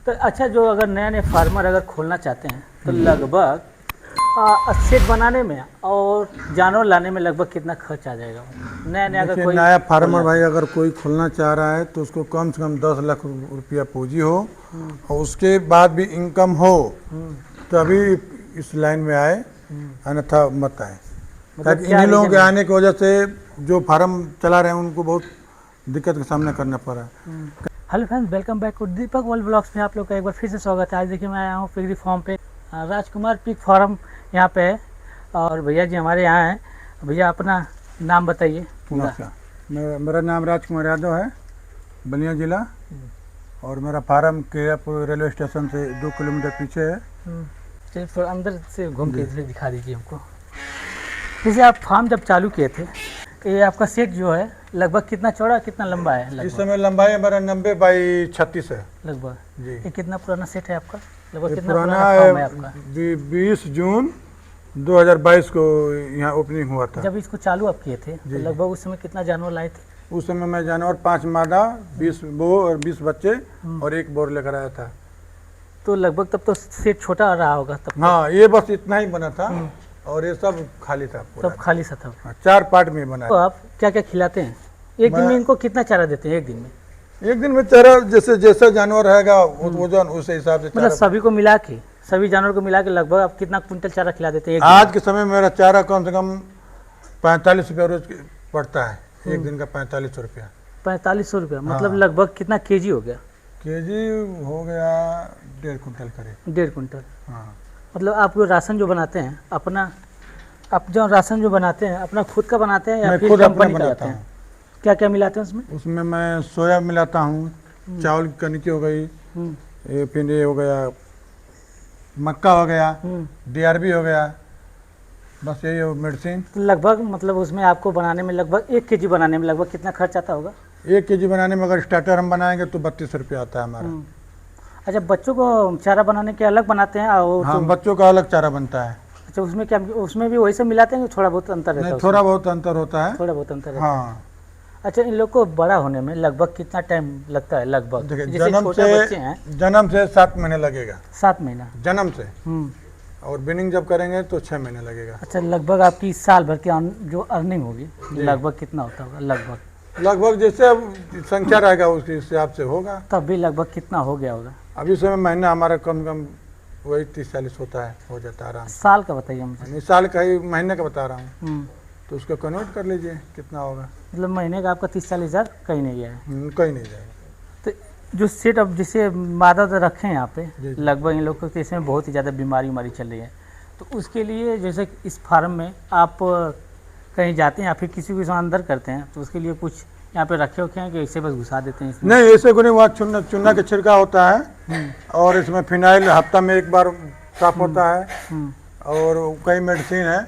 तो अच्छा, जो अगर नया नया फार्मर अगर खोलना चाहते हैं तो लगभग सेट बनाने में और जानवर लाने में लगभग कितना खर्च आ जाएगा? नया नया अगर देखिए, कोई नया फार्मर भाई अगर कोई खोलना चाह रहा है तो उसको कम से कम 10 लाख रुपया पूंजी हो और उसके बाद भी इनकम हो तभी इस लाइन में आए, अन्यथा मत आए। मतलब ताकि क्या इन्हीं लोगों के रीजन है? आने की वजह से जो फार्म चला रहे हैं उनको बहुत दिक्कत का सामना करना पड़ा है। Hello friends, welcome back to Deepak world blogs में आप लोग का एक बार फिर से स्वागत है। आज देखिए मैं आया हूँ पिगरी फार्म पे, राजकुमार पिग फार्म यहाँ पे है और भैया जी हमारे यहाँ हैं। भैया अपना नाम बताइए पूरा। नमस्कार, मेरा नाम राजकुमार यादव है, बलिया जिला, और मेरा फार्म केरापुर रेलवे स्टेशन से 2 किलोमीटर पीछे है। चलिए थोड़ा अंदर से घूम के इधर दिखा दीजिए हमको। जैसे आप फार्म जब चालू किए थे, ये आपका सेट जो है लगभग कितना चौड़ा कितना लंबा है? इस लगभग समय लंबाई हमारा 90 बाई 36 है लगभग जी। ये कितना पुराना सेट है आपका? लगभग ये कितना पुराना पुराना फार्म है आपका? 20 जून 2022 को यहाँ ओपनिंग हुआ था। जब इसको चालू आप किए थे तो लगभग उस समय कितना जानवर लाए थे? उस समय मैं जानवर 5 मादा, 20 बो और 20 बच्चे और 1 बोर लेकर आया था। तो लगभग तब तो सेट छोटा रहा होगा तब? हाँ, ये बस इतना ही बना था और ये सब खाली था पूरा। सब खाली सा था। हाँ, 4 पार्ट में बना तो है। आप क्या क्या खिलाते हैं एक दिन में? इनको कितना चारा देते हैं एक दिन में? एक दिन में चारा जैसा जानवर रहेगा वजन उस हिसाब से मतलब चारा। सभी को मिला के, सभी जानवर को मिला के लगभग आप कितना क्विंटल चारा खिला देते हैं एक आज के समय में मेरा चारा कम से कम 45 रुपया रोज पड़ता है। एक दिन का 45 रुपया। 4500 रुपया? मतलब हाँ। लगभग कितना केजी हो गया? केजी हो गया 1.5 कुंटल करीब। 1.5 कुंटल। हाँ। मतलब आप राशन जो बनाते हैं अपना, आप जो राशन जो बनाते हैं अपना खुद का बनाते हैं या मैं फिर खुद अपना कंपनी का बनाता लाते हैं? हूँ। क्या क्या मिलाते हैं उसमें? उसमें मैं सोया मिलाता हूँ, चावल की कनकी हो गई, ये फिर ये हो गया मक्का हो गया, DRB हो गया, बस यही हो मेडिसिन। तो लगभग मतलब उसमें आपको बनाने में लगभग 1 केजी बनाने में लगभग कितना खर्च आता होगा? 1 केजी बनाने में अगर स्टार्टर हम बनाएंगे तो 32 रुपया आता है हमारा। अच्छा, बच्चों को चारा बनाने के अलग बनाते हैं और हाँ, बच्चों का अलग चारा बनता है। अच्छा, उसमें क्या, उसमें भी वही सब मिलाते हैं कि थोड़ा बहुत अंतर रहता है? नहीं, थोड़ा बहुत अंतर होता है। थोड़ा बहुत अंतर रहता है। हाँ। अच्छा, इन लोग को बड़ा होने में लगभग कितना टाइम लगता है? लगभग देखिए, जैसे छोटे बच्चे हैं जन्म से 7 महीने लगेगा। 7 महीना जन्म से। और बिनिंग जब करेंगे तो 6 महीने लगेगा। अच्छा, लगभग आपकी साल भर की जो अर्निंग होगी लगभग कितना होता होगा? लगभग जैसे अब संख्या रहेगा उसके हिसाब से होगा। तब भी लगभग कितना हो गया होगा? अभी समय महीना हमारा कम से कम वही 30-40 होता है, हो जाता है आराम से। साल का बताइए मुझे। नहीं, साल का ही, महीने का बता रहा हूँ। तो उसको कन्वर्ट कर लीजिए कितना होगा। मतलब महीने का आपका 30-40 हज़ार कहीं नहीं गया है? कहीं नहीं जाएगा। तो जो सेट अब जैसे मादा तो रखे हैं यहाँ पे, जी। लगभग इन लोग को इसमें बहुत ही ज़्यादा बीमारी चल रही है, तो उसके लिए जैसे इस फार्म में आप कहीं जाते हैं या फिर किसी को अंदर करते हैं तो उसके लिए कुछ यहाँ पे रखे होते हैं कि ऐसे बस घुसा देते हैं इसमें? नहीं, ऐसे को नहीं, वहाँ चूना का छिड़काव होता है और इसमें फिनाइल हफ्ता में 1 बार साफ होता है और कई मेडिसिन है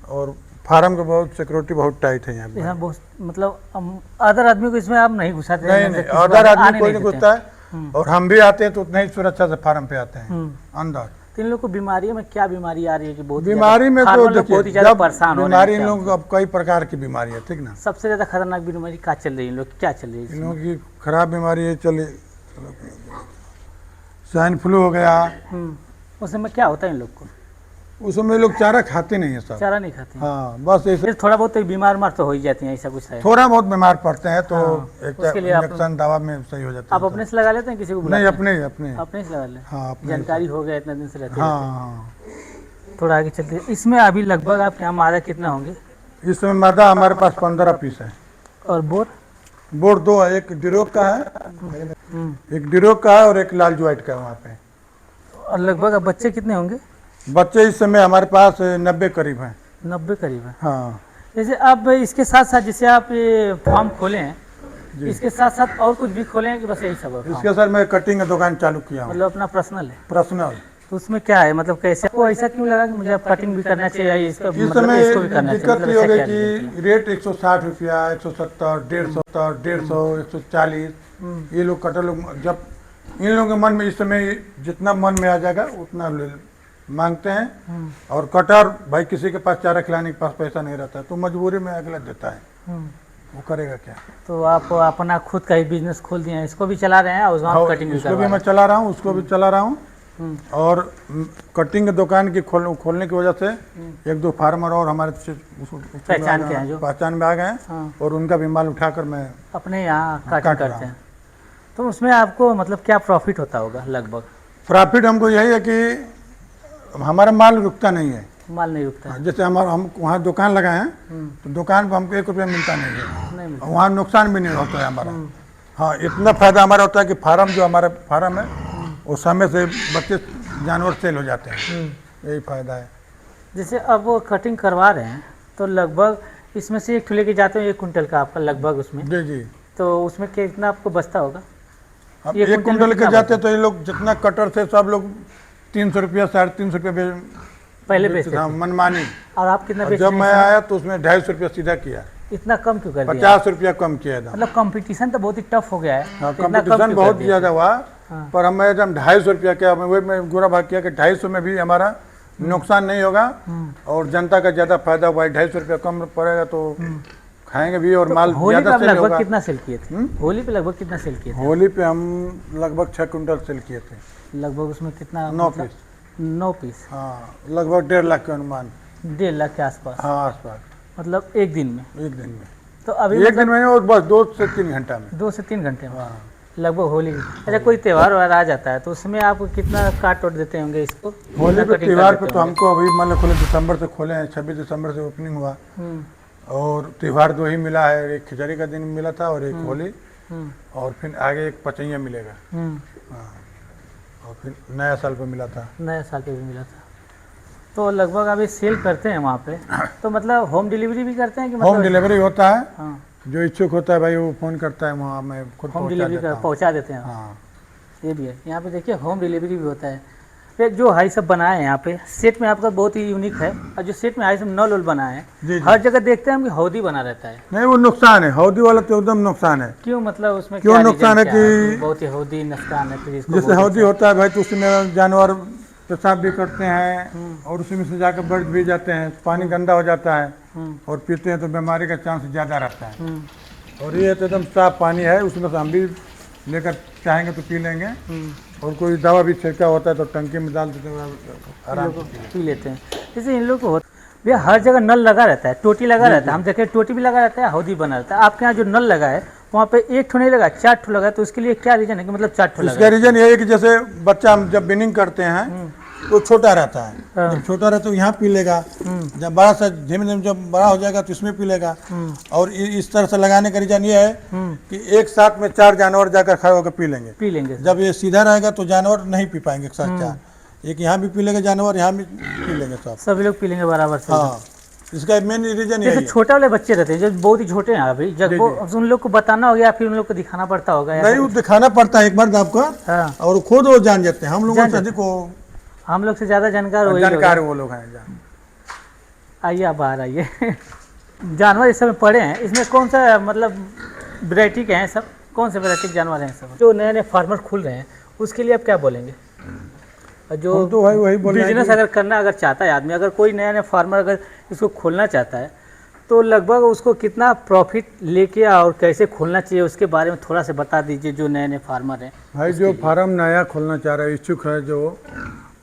और फार्म का बहुत सिक्योरिटी बहुत टाइट है यहाँ पे। यहाँ बहुत मतलब अदर आदमी को इसमें आप नहीं घुसाते? नहीं, अदर आदमी कोई नहीं घुसता है और हम भी आते हैं तो उतना ही सुरक्षा से फार्म पे आते हैं अंदर। तो इन लोग को बीमारी में क्या बीमारी आ रही है कि बहुत बीमारी में तो देखिए, जब परेशान हो रहे बीमारी हैं? इन लोग अब कई प्रकार की बीमारी है, ठीक ना। सबसे ज्यादा खतरनाक बीमारी क्या चल रही है? इन लोग क्या चल रही है इन लोगों की खराब बीमारी है, चले स्वाइन फ्लू हो गया। उसमें क्या होता है इन लोग को? उसमें लोग चारा खाते नहीं है सब। चारा नहीं खाते हैं? हाँ, बस ऐसे फिर थोड़ा बहुत तो बीमार तो हो ही जाती हैं, ऐसा कुछ है? थोड़ा बहुत बीमार पड़ते हैं तो उसके लिए इंजेक्शन दवा में सही हो जाता आप है। अपने से लगा लेते हैं किसी को? नहीं, बुलाते हैं? अपने अपने से लगा लें। हाँ, अपने। जानकारी हो गया इतना दिन से रहते हाँ, हैं। हाँ। थोड़ा आगे चलते हैं। इसमें अभी लगभग आपके यहाँ मादा कितना होंगे? इस समय मादा हमारे पास 15 पीस है और बोर? बोर 2 है, एक डिरोक का है, एक डिरोक का है और एक लाल ज्वाइट का है वहाँ पे। और लगभग अब बच्चे कितने होंगे? बच्चे इस समय हमारे पास 90 करीब हैं। 90 करीब है। हाँ। जैसे अब इसके साथ साथ जैसे आप ये फार्म खोले हैं, इसके साथ साथ और कुछ भी खोले हैं कि बस यही सब है? इसके सर मैं कटिंग का दुकान चालू किया हूँ। मतलब अपना पर्सनल है? पर्सनल। तो उसमें क्या है, मतलब कैसे आपको ऐसा क्यों लगा कि मुझे कटिंग भी करना चाहिए इसका? इस मतलब समय इसको भी करना चाहिए? दिक्कत मतलब ये हो ऐसा गई क्या रीजन कि रेट 160 रुपया, 170, 150, 140 ये लोग कटर लोग, जब इन लोगों के मन में इस समय जितना मन में आ जाएगा उतना मांगते हैं और कटर भाई किसी के पास चारा खिलाने के पास पैसा नहीं रहता तो मजबूरी में अगला देता है। वो करेगा क्या। तो आप अपना खुद का ही बिजनेस खोल दिए हैं, इसको भी चला रहे हैं और वहाँ हाँ, कटिंग भी इसको करवा भी रहे मैं चला रहा हूँ, उसको भी चला रहा हूँ। हम्म, और कटिंग की दुकान की खोलने की वजह से एक दो फार्मर और हमारे पहचान के हैं जो। पहचान में आ गए हैं, हाँ, और उनका भी माल उठाकर मैं अपने यहाँ काट कटिंग रहा करते हैं। तो उसमें आपको मतलब क्या प्रॉफिट होता होगा लगभग? प्रॉफिट हमको यही है कि हमारा माल रुकता नहीं है। माल नहीं रुकता है? जैसे हम वहाँ दुकान लगाए हैं, हम्म, तो दुकान पर हमको 1 रुपया मिलता नहीं है, नहीं मिलता। वहाँ नुकसान भी नहीं होता है हमारा। हाँ, इतना फायदा हमारा होता है कि फार्म जो हमारा फार्म है वो समय से 32 जानवर सेल हो जाते हैं, यही फायदा है। जैसे अब वो कटिंग करवा रहे हैं तो लगभग इसमें से एक ठो लेके जाते हैं 1 कुंटल का आपका लगभग उसमें, जी जी। तो उसमें कितना आपको बचता होगा? अब एक 1 कुंटल में कुंटल कितना के जाते हैं तो ये लोग जितना कटर से सब लोग 300 रुपया 350 रुपया पहले बेचते थे मनमानी। और आप कितना और बेच जब रहे मैं हैं? आया तो उसमें 250 रुपया सीधा किया, इतना कम क्यों कर दिया? 50 रुपया कम किया था। मतलब कंपटीशन तो बहुत ही टफ हो गया है, हाँ, तो इतना कम कंपटीशन क्यों बहुत कर दिया? ज़्यादा हुआ। हाँ। पर हमें जब 250 रुपया किया, मैं गोरा भाग किया कि 250 में भी हमारा नुकसान नहीं होगा और जनता का ज़्यादा फायदा हुआ है। 250 रुपया कम पड़ेगा तो खाएंगे भी और माल होली पे ज़्यादा आप सेल लगभग होगा। कितना सेल किए थे? होली पे लगभग कितना सेल किए थे? होली पे हम लगभग 6 कुंटल सेल किए थे, लगभग उसमें कितना? 9 मतलब पीस। 9 पीस, हाँ, लगभग 1.5 लाख के अनुमान। 1.5 लाख के आसपास, हाँ, आसपास मतलब एक दिन में। एक दिन में। तो अभी एक दिन में और बस 2 से 3 घंटा में। 2 से 3 घंटे में हाँ, लगभग होली। अच्छा, कोई त्यौहार वार आ जाता है तो उसमें आप कितना काट वोट देते होंगे इसको? होली कितना पे कटिंग कर त्यौहार देते पे तो होंगे? हमको अभी मान लो खोले दिसंबर से खोले हैं, 26 दिसंबर से ओपनिंग हुआ हम्म, और त्यौहार 2 ही मिला है, एक खिचड़ी का दिन मिला था और एक होली, हम्म, और फिर आगे एक पचैया मिलेगा। हम्म, हाँ, और फिर नया साल पे मिला था। नया साल पे भी मिला था। तो लगभग अभी सेल करते हैं वहाँ पे, तो मतलब होम डिलीवरी भी करते हैं कि होम मतलब? डिलीवरी होता है, हाँ, जो इच्छुक होता है भाई वो फ़ोन करता है, वहाँ मैं खुद होम पहुँचा डिलीवरी देता हूँ। पहुँचा देते हैं। हाँ, ये भी है यहाँ पे, देखिए होम डिलीवरी भी होता है। फिर जो हाई सब बनाए हैं यहाँ पे सेट में आपका बहुत ही यूनिक है, और जो सेट में हाई सब नल उल बनाए हैं जी जी। हर जगह देखते हैं हम कि हौदी बना रहता है। नहीं, वो नुकसान है, हौदी वाला तो एकदम नुकसान है। क्यों, मतलब उसमें क्यों क्या नुकसान रीजन है क्या कि बहुत ही हौदी नुकसान है फिर इसको? जैसे बहुत हौदी होता है भाई तो उसमें जानवर पेशाब भी करते हैं हम्म। और उसी में से जाकर बढ़ भी जाते हैं, पानी गंदा हो जाता है हम्म, और पीते हैं तो बीमारी का चांस ज़्यादा रहता है। हम्म, और ये तो एकदम साफ पानी है, उसमें से हम भी लेकर चाहेंगे तो पी लेंगे, और कोई दवा भी छिड़का होता है तो टंकी में डाल देते हैं, आराम से पी पी लेते हैं। जैसे इन लोग को भैया हर जगह नल लगा रहता है, टोटी लगा रहता है, हम देखे टोटी भी लगा रहता है, हौदी बना रहता है। आपके यहाँ जो नल लगा है वहाँ पे 1 ठो नहीं लगा, 4 ठो लगा है, तो उसके लिए क्या रीजन है कि मतलब 4 ठो लगा इसका रीजन ये है कि जैसे बच्चा हम जब बिनिंग करते हैं तो छोटा रहता है, हाँ। जब छोटा रहता है तो यहाँ पी लेगा, जब बड़ा सा धीमे धीमे जब बड़ा हो जाएगा तो इसमें पी लेगा। और इस तरह से लगाने का रीजन ये है कि एक साथ में 4 जानवर जाकर खड़े होकर पी लेंगे। पी लेंगे? जब ये सीधा रहेगा तो जानवर नहीं पी पाएंगे एक साथ 4, एक यहाँ भी पी लेंगे जानवर, यहाँ भी पी लेंगे सब। सभी लोग पी लेंगे बराबर से? हाँ, इसका मेन रीजन यही जैसे है। छोटे वाले बच्चे रहते हैं जो बहुत ही छोटे हैं अभी, जब वो उन लोग को बताना होगा या फिर उन लोग को दिखाना पड़ता होगा या? नहीं, वो दिखाना पड़ता है एक बार आपको, हाँ, और खुद वो जान जाते हैं। हम लोगों जान से जाते अधिक वो हम लोग से ज़्यादा जानकार वही लोग जानकार हैं। वो लोग हैं। आइए आप बाहर आइए। जानवर इस समय पड़े हैं, इसमें कौन सा मतलब वैरायटी के हैं सब? कौन से वैरायटी के जानवर हैं सब जो नए नए फार्मर खुल रहे हैं उसके लिए आप क्या बोलेंगे? और जो हम तो वही बोल रहे हैं बिजनेस अगर करना अगर चाहता है आदमी, अगर कोई नया नया फार्मर अगर इसको खोलना चाहता है तो लगभग उसको कितना प्रॉफिट लेके और कैसे खोलना चाहिए उसके बारे में थोड़ा सा बता दीजिए जो नए नए फार्मर हैं। भाई जो फार्म नया खोलना चाह रहा है, इच्छुक है जो,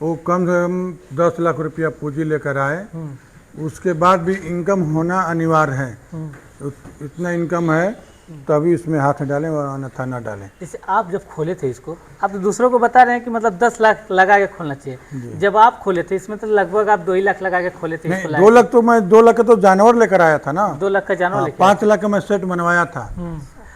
वो कम से कम 10 लाख रुपया पूंजी लेकर आए, उसके बाद भी इनकम होना अनिवार्य है। इतना इनकम है तभी इसमें हाथ डालें और अन्यथा न डालें। जैसे आप जब खोले थे इसको, आप तो दूसरों को बता रहे हैं कि मतलब 10 लाख लगा के खोलना चाहिए, जब आप खोले थे इसमें तो लगभग आप 2 ही लाख लगा के खोले थे इसको? नहीं, 2 लाख तो मैं 2 लाख का तो जानवर लेकर आया था ना। 2 लाख का जानवर लेके? 5 लाख का मैं सेट बनवाया था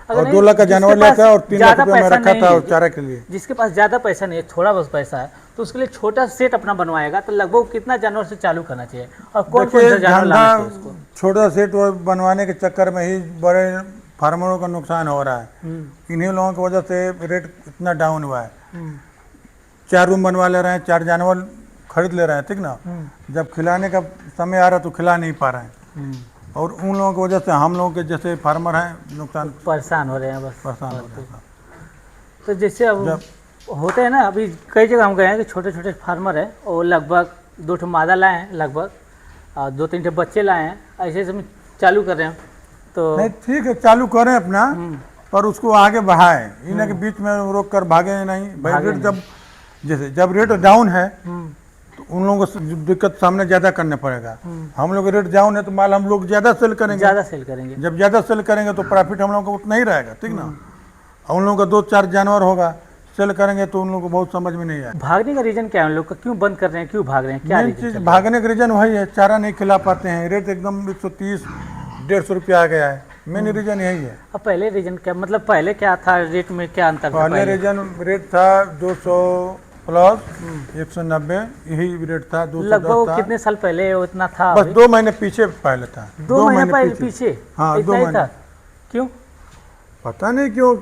अगर और नहीं, 2 लाख का जानवर जिसके पास लेकर और 3 लाख ज़्यादा रुपया मैं पैसा रखा नहीं था है, और चारा के लिए। जिसके पास ज़्यादा पैसा नहीं है, थोड़ा बहुत पैसा है, तो उसके लिए छोटा सेट अपना बनवाएगा तो लगभग कितना जानवर से चालू करना चाहिए और कौन कौन देखिए, सा जानवर लाना चाहिए उसको? छोटा सेट बनवाने के चक्कर में ही बड़े फार्मरों का नुकसान हो रहा है। इन्हीं लोगों की वजह से रेट इतना डाउन हुआ है। 4 रूम बनवा ले रहे हैं, 4 जानवर खरीद ले रहे हैं, ठीक ना, जब खिलाने का समय आ रहा है तो खिला नहीं पा रहे हैं, और उन लोगों की वजह से हम लोगों के जैसे फार्मर हैं नुकसान परेशान हो रहे हैं बस। परेशान हो रहे हैं। तो जैसे अब होते हैं ना, अभी कई जगह हम गए हैं कि छोटे छोटे फार्मर है और लगभग 2 ठो मादा लाए हैं लगभग, और 2-3 ठो बच्चे लाए हैं, ऐसे हम चालू कर रहे हैं। तो नहीं ठीक है, चालू करें अपना, पर उसको आगे बढ़ाएं, इन्हें के बीच में रोक कर भागे नहीं भाई। भागे रेट जब जैसे जब रेट डाउन है हम्म, तो उन लोगों को दिक्कत सामने ज़्यादा करने पड़ेगा। हम लोग रेट डाउन है तो माल हम लोग ज़्यादा सेल करेंगे, ज़्यादा सेल करेंगे। जब ज़्यादा सेल करेंगे तो प्रॉफिट हम लोगों को उतना ही रहेगा, ठीक ना। और उन लोगों का 2-4 जानवर होगा, सेल करेंगे तो उन लोगों को बहुत समझ में नहीं आएगा। भागने का रीजन क्या है उन लोग का, क्यों बंद कर रहे हैं, क्यों भाग रहे हैं, क्या मेन रीजन चीज़ चल रहा है? भागने का रीज़न वही है, चारा नहीं खिला पाते हैं, रेट एकदम 130-150 रुपया आ गया है। मेन रीज़न यही है। अब पहले रीजन क्या, मतलब पहले क्या था, रेट में क्या अंतर था पहले रीजन रेट था 200 प्लस 190, यही रेट था। 210 लगभग था, कितने साल पहले उतना था? बस 2 महीने पीछे पहले था। 2 महीने पहले पीछे हाँ, इतना 2 ही महीने। था? क्यों पता नहीं क्यों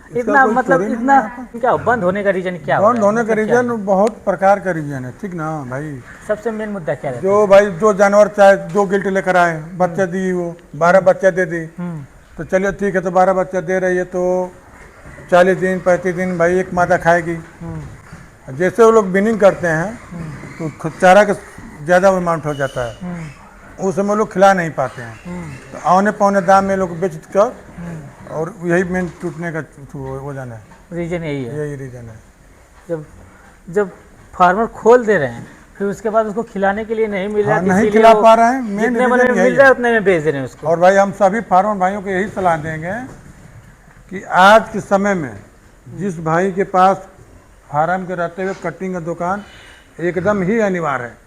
इसका इतना, कोई मतलब story नहीं इतना है। क्या बंद होने का रीजन क्या हो बंद रहा है? होने का मतलब क्या रीजन बहुत प्रकार का रीजन है, ठीक ना भाई। सबसे मेन मुद्दा क्या रहता जो भाई जो जानवर चाहे 2 गिल्ट लेकर आए, बच्चा दी, वो 12 बच्चा दे दी, है? तो चलिए ठीक है, तो 12 बच्चा दे रही है तो 40 दिन 35 दिन भाई एक मादा खाएगी। जैसे वो लोग बिनिंग करते हैं तो चारा का ज़्यादा अमाउंट हो जाता है, उस समय लोग खिला नहीं पाते हैं, तो औने पौने दाम में लोग बेच कर, और यही मेन टूटने का वजह है, रीजन यही है। यही रीज़न है। जब जब फार्मर खोल दे रहे हैं, फिर उसके बाद उसको खिलाने के लिए नहीं मिल रहा हाँ, है, नहीं इसीलिए खिला वो पा रहे हैं, मेन जितने बड़े में रीज़न मिल यही रहा है है। उतने में बेच दे रहे हैं उसको। और भाई हम सभी फार्मर भाइयों को यही सलाह देंगे कि आज के समय में जिस भाई के पास फार्म के रहते हुए कटिंग का दुकान एकदम ही अनिवार्य है,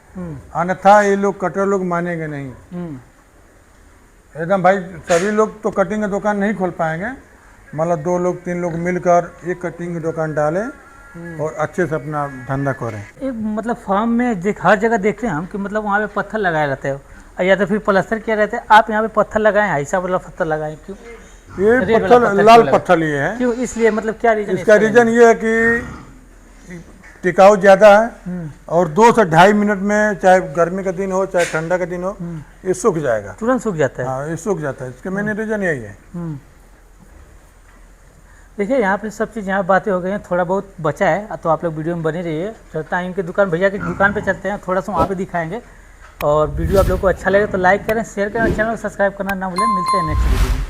अन्यथा ये लोग कटर लोग मानेंगे नहीं एकदम। भाई सभी लोग तो कटिंग का दुकान नहीं खोल पाएंगे, मतलब 2 लोग 3 लोग मिलकर एक कटिंग की दुकान डालें और अच्छे से अपना धंधा करें। एक मतलब फार्म में हर जगह देखते हैं हम कि मतलब वहाँ पे पत्थर लगाए रहते हो, या तो फिर प्लास्टर किया रहता है। आप यहाँ पे पत्थर लगाए, ऐसा वाला पत्थर लगाए क्यों? ये रेड वाला पत्थर पत्थर लाल क्यों लगा? पत्थर लिए हैं, क्यों, इसलिए मतलब क्या रीजन? इसका रीज़न ये है कि टिकाऊ ज़्यादा है, और 2 से 2.5 मिनट में, चाहे गर्मी का दिन हो चाहे ठंडा का दिन हो, ये सूख जाएगा, तुरंत सूख जाता है। हाँ ये सूख जाता है। इसका मेन रीज़न यही है। देखिए यहाँ पे सब चीज़, यहाँ बातें हो गई हैं, थोड़ा बहुत बचा है तो आप लोग वीडियो में बने रहिए। चलता है इनकी दुकान, भैया की दुकान पे चलते हैं, थोड़ा सा वहाँ पे दिखाएंगे। और वीडियो आप लोग को अच्छा लगे तो लाइक करें, शेयर करें, चैनल को सब्सक्राइब करना ना भूलें। मिलते हैं नेक्स्ट वीडियो में।